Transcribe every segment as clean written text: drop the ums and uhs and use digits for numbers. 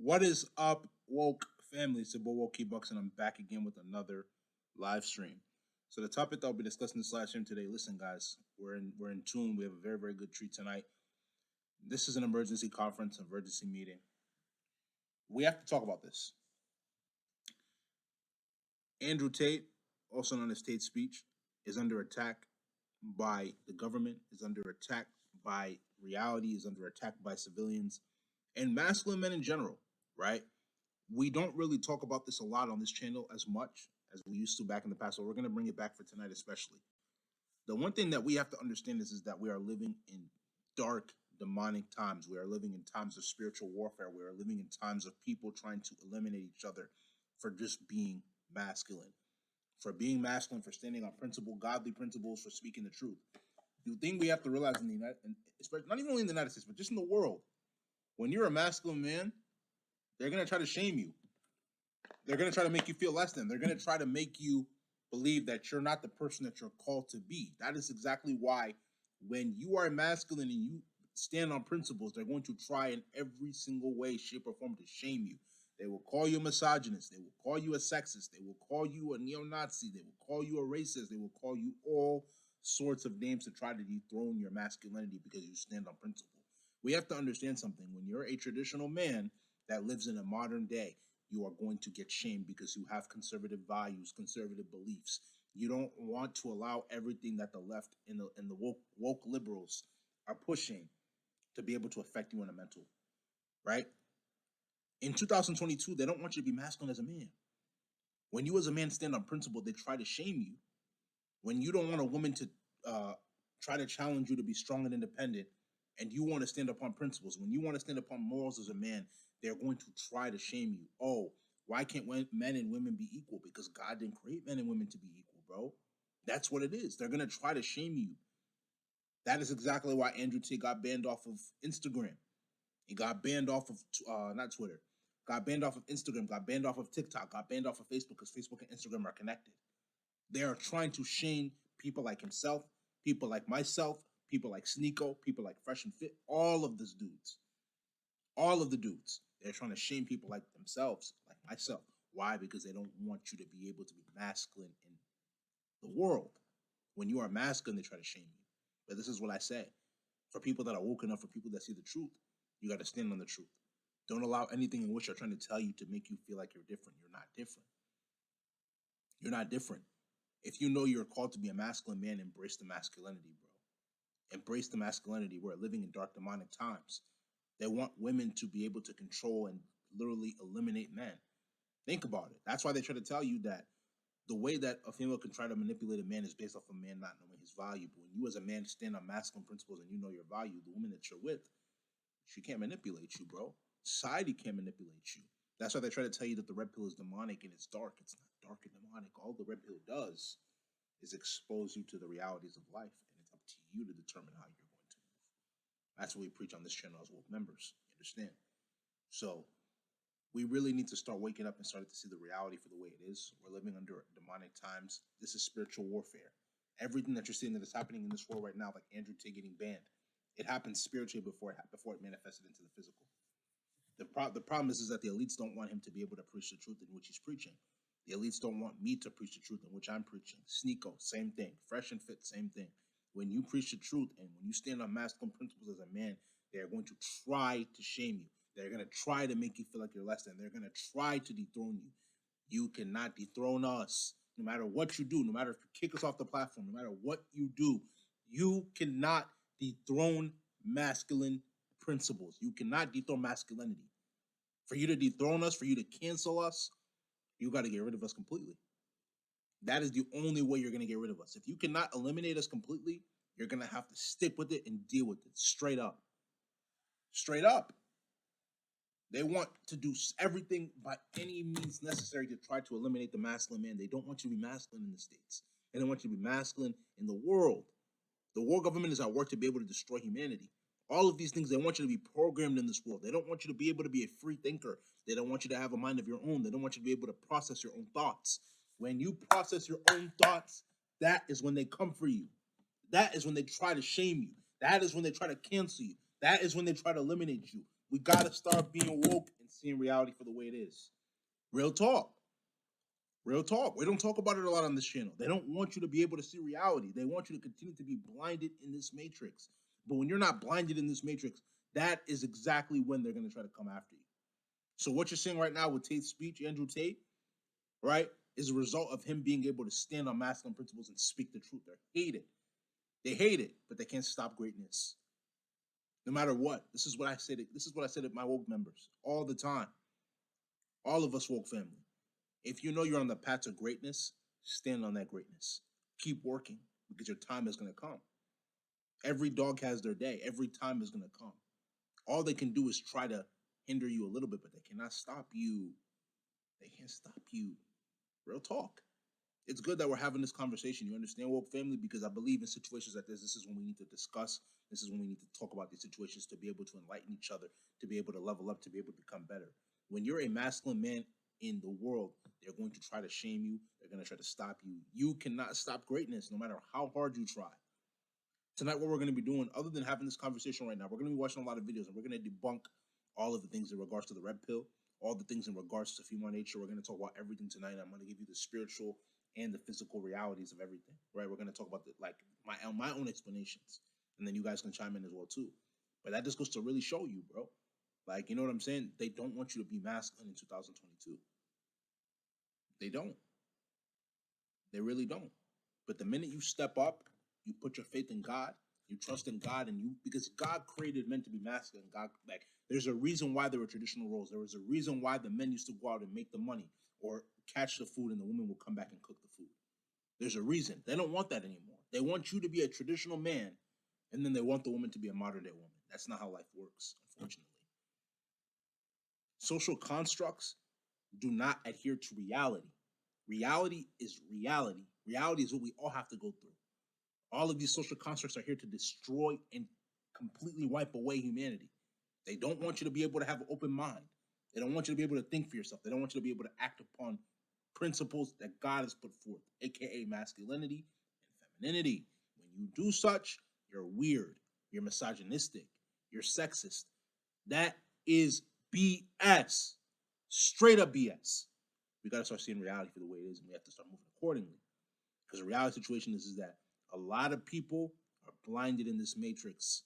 What is up, woke family? It's your boy Woke Bucks, and I'm back again with another live stream. So the topic that I'll be discussing this live stream today. Listen, guys, we're in tune. We have a very good treat tonight. This is an emergency conference, emergency meeting. We have to talk about this. Andrew Tate, also known as TateSpeech, is under attack by the government. Is under attack by reality. Is under attack by civilians and masculine men in general. Right? We don't really talk about this a lot on this channel as much as we used to back in the past, so we're going to bring it back for tonight especially. The one thing that we have to understand is that we are living in dark, demonic times. We are living in times of spiritual warfare. We are living in times of people trying to eliminate each other for just being masculine. For being masculine, for standing on principle, godly principles, for speaking the truth. The thing we have to realize in the United, especially not even only in the United States, but just in the world, when you're a masculine man, they're going to try to shame you. They're going to try to make you feel less than. They're going to try to make you believe that you're not the person that you're called to be. That is exactly why when you are masculine and you stand on principles, they're going to try in every single way, shape, or form to shame you. They will call you a misogynist. They will call you a sexist. They will call you a neo-Nazi. They will call you a racist. They will call you all sorts of names to try to dethrone your masculinity because you stand on principle. We have to understand something. When you're a traditional man that lives in a modern day, you are going to get shamed because you have conservative values, conservative beliefs. You don't want to allow everything that the left and the woke liberals are pushing to be able to affect you in a mental, right? In 2022, they don't want you to be masculine as a man. When you as a man stand on principle, they try to shame you. When you don't want a woman to try to challenge you to be strong and independent, and you want to stand upon principles, when you want to stand upon morals as a man, they're going to try to shame you. Oh, why can't men and women be equal? Because God didn't create men and women to be equal, bro. That's what it is. They're going to try to shame you. That is exactly why Andrew Tate got banned off of Instagram. He got banned off of, not Twitter, got banned off of Instagram, got banned off of TikTok, got banned off of Facebook because Facebook and Instagram are connected. They are trying to shame people like himself, people like myself, people like Sneeko, people like Fresh and Fit, all of these dudes. All of the dudes. They're trying to shame people like themselves, like myself. Why? Because they don't want you to be able to be masculine in the world. When you are masculine, they try to shame you. But this is what I say. For people that are woke enough, for people that see the truth, you got to stand on the truth. Don't allow anything in which they're trying to tell you to make you feel like you're different. You're not different. You're not different. If you know you're called to be a masculine man, embrace the masculinity, bro. Embrace the masculinity. We're living in dark, demonic times. They want women to be able to control and literally eliminate men. Think about it. That's why they try to tell you that the way that a female can try to manipulate a man is based off a man not knowing his value. But when you as a man stand on masculine principles and you know your value, the woman that you're with, she can't manipulate you, bro. Society can't manipulate you. That's why they try to tell you that the red pill is demonic and it's dark. It's not dark and demonic. All the red pill does is expose you to the realities of life, and it's up to you to determine how you're going to move. That's what we preach on this channel as woke members. You understand? So we really need to start waking up and starting to see the reality for the way it is. We're living under demonic times. This is spiritual warfare. Everything that you're seeing that is happening in this world right now, like Andrew Tate getting banned, it happens spiritually before it manifested into the physical. The problem is that the elites don't want him to be able to preach the truth in which he's preaching. The elites don't want me to preach the truth in which I'm preaching. Sneeko, same thing. Fresh and Fit, same thing. When you preach the truth and when you stand on masculine principles as a man, they are going to try to shame you. They're going to try to make you feel like you're less than. They're going to try to dethrone you. You cannot dethrone us. No matter what you do, no matter if you kick us off the platform, no matter what you do, you cannot dethrone masculine principles. You cannot dethrone masculinity. For you to dethrone us, for you to cancel us, you got to get rid of us completely. That is the only way you're going to get rid of us. If you cannot eliminate us completely, you're going to have to stick with it and deal with it straight up. Straight up. They want to do everything by any means necessary to try to eliminate the masculine man. They don't want you to be masculine in the States. They don't want you to be masculine in the world. The world government is at work to be able to destroy humanity. All of these things, they want you to be programmed in this world. They don't want you to be able to be a free thinker. They don't want you to have a mind of your own. They don't want you to be able to process your own thoughts. When you process your own thoughts, that is when they come for you. That is when they try to shame you. That is when they try to cancel you. That is when they try to eliminate you. We got to start being woke and and seeing reality for the way it is. Real talk. Real talk. We don't talk about it a lot on this channel. They don't want you to be able to see reality. They want you to continue to be blinded in this matrix. But when you're not blinded in this matrix, that is exactly when they're going to try to come after you. So what you're seeing right now with TateSpeech, Andrew Tate, right, is a result of him being able to stand on masculine principles and speak the truth. They hate it. They hate it, but they can't stop greatness. No matter what. This is what I said. This is what I said to my woke members all the time. All of us woke family. If you know you're on the path to greatness, stand on that greatness. Keep working because your time is going to come. Every dog has their day. Every time is going to come. All they can do is try to hinder you a little bit, but they cannot stop you. They can't stop you. Real talk. It's good that we're having this conversation. You understand, woke family? Because I believe in situations like this is when we need to discuss. This is when we need to talk about these situations to be able to enlighten each other, to be able to level up, to be able to become better. When you're a masculine man in the world, they're going to try to shame you. They're going to try to stop you. You cannot stop greatness no matter how hard you try. Tonight, what we're going to be doing, other than having this conversation right now, we're going to be watching a lot of videos and we're going to debunk all of the things in regards to the red pill, all the things in regards to female nature. We're going to talk about everything tonight. I'm going to give you the spiritual and the physical realities of everything, right? We're going to talk about my own explanations, and then you guys can chime in as well too. But that just goes to really show you, bro. Like, you know what I'm saying? They don't want you to be masculine in 2022. They don't. They really don't. But the minute you step up, you put your faith in God, you trust in God, and because God created men to be masculine. God, like, there's a reason why there were traditional roles. There was a reason why the men used to go out and make the money or catch the food, and the women will come back and cook the food. There's a reason. They don't want that anymore. They want you to be a traditional man, and then they want the woman to be a modern day woman. That's not how life works, unfortunately. Social constructs do not adhere to reality. Reality is reality. Reality is what we all have to go through. All of these social constructs are here to destroy and completely wipe away humanity. They don't want you to be able to have an open mind. They don't want you to be able to think for yourself. They don't want you to be able to act upon principles that God has put forth, aka masculinity and femininity. When you do such, you're weird, you're misogynistic, you're sexist. That is BS. Straight up BS. We got to start seeing reality for the way it is, and we have to start moving accordingly. Because the reality situation is that a lot of people are blinded in this matrix.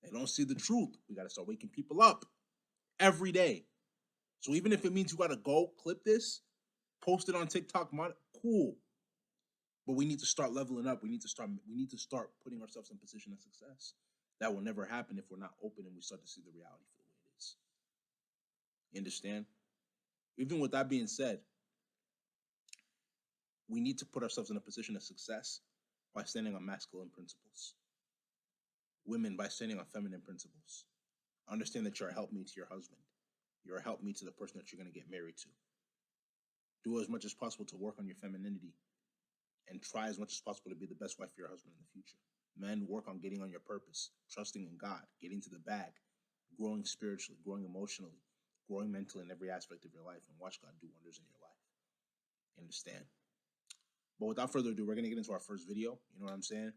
They don't see the truth. We got to start waking people up every day. So even if it means you got to go clip this, post it on TikTok, cool. But we need to start leveling up. We need to start putting ourselves in position of success. That will never happen if we're not open and we start to see the reality for the way it is. You understand? Even with that being said, we need to put ourselves in a position of success by standing on masculine principles. Women by standing on feminine principles. Understand that you're a helpmeet to your husband. You're a helpmeet to the person that you're going to get married to. Do as much as possible to work on your femininity and try as much as possible to be the best wife for your husband in the future. Men, work on getting on your purpose, trusting in God, getting to the bag, growing spiritually, growing emotionally, growing mentally in every aspect of your life, and watch God do wonders in your life. You understand? But without further ado, we're going to get into our first video. You know what I'm saying?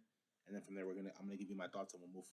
And then from there, I'm going to give you my thoughts and we'll move